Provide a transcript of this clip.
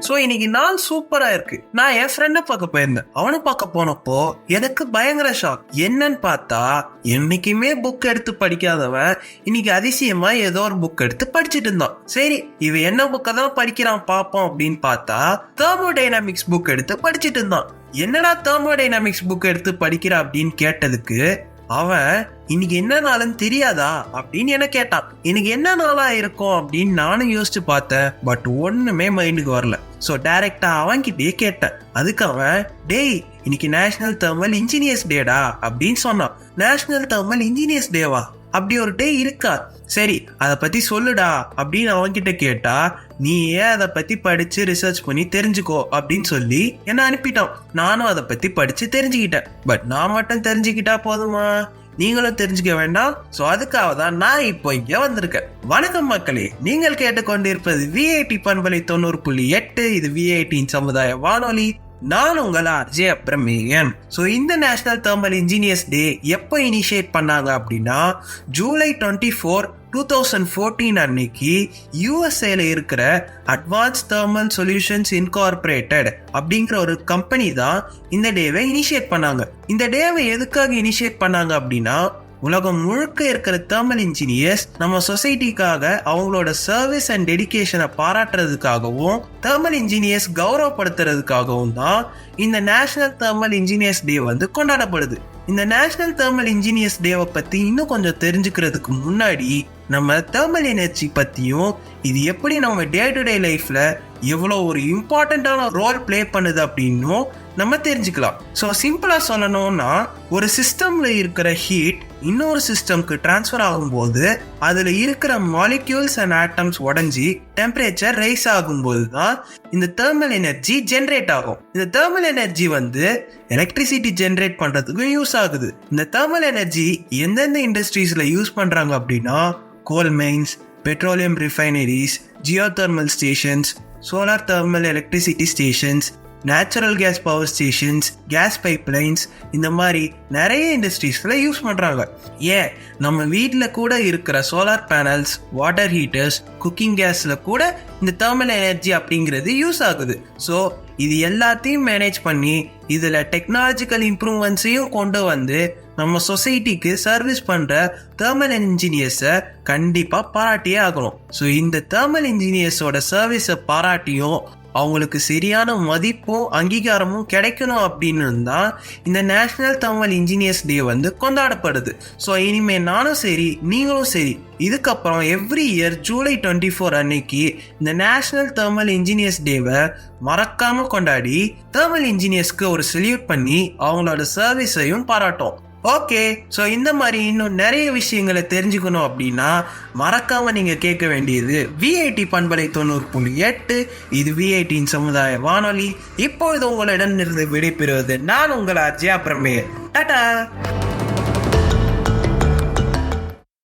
So இன்னைக்கு நாள் சூப்பரா இருக்கு. நான் என் ஃப்ரெண்டை பார்க்க போயிருந்தேன். அவனை பார்க்க போனப்போ எனக்கு பயங்கர ஷாக். என்னன்னு பார்த்தா, என்னைக்குமே புக் எடுத்து படிக்காதவன் இன்னைக்கு அதிசயமா ஏதோ ஒரு புக் எடுத்து படிச்சுட்டு இருந்தான். சரி, இவன் என்ன புக்கை தான் படிக்கிறான் பார்ப்போம் அப்படின்னு பார்த்தா, தெர்மோடைனமிக்ஸ் புக் எடுத்து படிச்சுட்டு இருந்தான். என்னடா தெர்மோடைனமிக்ஸ் புக் எடுத்து படிக்கிறா அப்படின்னு கேட்டதுக்கு அவன் இன்னைக்கு என்ன நாளுன்னு தெரியாதா அப்படின்னு என்ன கேட்டான். எனக்கு என்ன நாளா இருக்கும் அப்படின்னு நானும் யோசிச்சு பார்த்தேன். பட் ஒண்ணுமே மைண்டுக்கு வரல. ஸோ டைரக்டா அவன்கிட்டயே கேட்டேன். அதுக்கு அவன், டேய் இன்னைக்கு நேஷனல் தெர்மல் இன்ஜினியர்ஸ் டேடா அப்படின்னு சொன்னான். நேஷனல் தெர்மல் இன்ஜினியர்ஸ் டேவா? அப்படி ஒரு டே இருக்கா? சரி, அதை பத்தி சொல்லுடா அப்படின்னு அவன்கிட்ட கேட்டா, நீ ஏன் அதை பத்தி படிச்சு ரிசர்ச் பண்ணி தெரிஞ்சுக்கோ அப்படின்னு சொல்லி என்ன அனுப்பிட்டான். நானும் அதை பத்தி படிச்சு தெரிஞ்சுக்கிட்டேன். பட் நான் மட்டும் தெரிஞ்சுக்கிட்டா போதுமா? நீங்களும் தெரிஞ்சுக்க வேண்டாம். ஸோ அதுக்காக தான் நான் இப்போ இங்கே வந்திருக்கேன். வணக்கம் மக்களே, நீங்கள் கேட்டுக்கொண்டிருப்பது விஐடி பண்பலை 90.8. இது விஐடியின் சமுதாய வானொலி. நான் உங்கள் ஆர்ஜே பிரமேயன். ஸோ இந்த நேஷனல் தெர்மல் இன்ஜினியர்ஸ் டே எப்போ இனிஷியேட் பண்ணாங்க அப்படின்னா, ஜூலை 24, 2014 அன்னைக்கு யூஎஸ்ஏல இருக்கிற அட்வான்ஸ் தெர்மல் சொல்யூஷன்ஸ் இன்கார்பரேட்டட் அப்படிங்கிற ஒரு கம்பெனி தான் இந்த டேவை இனிஷியேட் பண்ணாங்க. இந்த டேவை எதுக்காக இனிஷியேட் பண்ணாங்க அப்படின்னா, உலகம் முழுக்க இருக்கிற தெர்மல் இன்ஜினியர்ஸ் நம்ம சொசைட்டிக்காக அவங்களோட சர்வீஸ் அண்ட் டெடிகேஷனை பாராட்டுறதுக்காகவும் தெர்மல் இன்ஜினியர்ஸ் கௌரவப்படுத்துறதுக்காகவும் தான் இந்த நேஷனல் தெர்மல் இன்ஜினியர்ஸ் டே வந்து கொண்டாடப்படுது. இந்த நேஷனல் தெர்மல் இன்ஜினியர்ஸ் டேவை பத்தி இன்னும் கொஞ்சம் தெரிஞ்சுக்கிறதுக்கு முன்னாடி நம்ம தெர்மல் எனர்ஜி பத்தியும் இது எப்படி நம்ம டே டு டே லைஃப்ல எவ்வளோ ஒரு இம்பார்ட்டண்ட்டான ரோல் பிளே பண்ணுது அப்படின்னும் நம்ம தெரிஞ்சுக்கலாம். ஸோ சிம்பிளா சொல்லணும்னா, ஒரு சிஸ்டம்ல இருக்கிற ஹீட் இன்னொரு சிஸ்டம்க்கு டிரான்ஸ்ஃபர் ஆகும்போது அதுல இருக்கிற மாலிக்யூல்ஸ் அண்ட் ஆட்டம்ஸ் உடஞ்சி டெம்பரேச்சர் ரைஸ் ஆகும்போது தான் இந்த தெர்மல் எனர்ஜி ஜென்ரேட் ஆகும். இந்த தெர்மல் எனர்ஜி வந்து எலக்ட்ரிசிட்டி ஜென்ரேட் பண்றதுக்கும் யூஸ் ஆகுது. இந்த தெர்மல் எனர்ஜி எந்தெந்த இண்டஸ்ட்ரீஸ்ல யூஸ் பண்றாங்க அப்படின்னா, coal mines, petroleum refineries, geothermal stations, solar thermal electricity stations, natural gas power stations, gas pipelines, இந்த மாதிரி நிறைய இண்டஸ்ட்ரீஸில் யூஸ் பண்ணுறாங்க. ஏன் நம்ம வீட்டில் கூட இருக்கிற solar panels, water heaters, cooking கேஸில் கூட இந்த தெர்மல் எனர்ஜி அப்படிங்கிறது யூஸ் ஆகுது. ஸோ இது எல்லாத்தையும் மேனேஜ் பண்ணி இதில் டெக்னாலஜிக்கல் இம்ப்ரூவ்மெண்ட்ஸையும் கொண்டு வந்து நம்ம சொசைட்டிக்கு சர்வீஸ் பண்ணுற தெர்மல் இன்ஜினியர்ஸை கண்டிப்பாக பாராட்டியே ஆகணும். ஸோ இந்த தெர்மல் இன்ஜினியர்ஸோட சர்வீஸை பாராட்டியும் அவங்களுக்கு சரியான மதிப்பும் அங்கீகாரமும் கிடைக்கணும் அப்படின்னு தான் இந்த நேஷனல் தெர்மல் இன்ஜினியர்ஸ் டே வந்து கொண்டாடப்படுது. ஸோ இனிமே நானும் சரி நீங்களும் சரி இதுக்கப்புறம் எவ்ரி இயர் ஜூலை 24 அன்னைக்கு இந்த நேஷனல் தெர்மல் இன்ஜினியர்ஸ் டேவை மறக்காம கொண்டாடி தெர்மல் இன்ஜினியர்ஸ்க்கு ஒரு சல்யூட் பண்ணி அவங்களோட சர்வீஸையும் பாராட்டும். ஓகே, ஸோ இந்த மாதிரி இன்னும் நிறைய விஷயங்களை தெரிஞ்சுக்கணும் அப்படின்னா மறக்காம நீங்க கேட்க வேண்டியது விஐடி பண்பலை 90.8. இது விஐடியின் சமுதாய வானொலி. இப்பொழுது உங்களிடம் இருந்து விடைபெறுவது நான் உங்கள் ஆர்ஜே பிரமேயன். டாடா.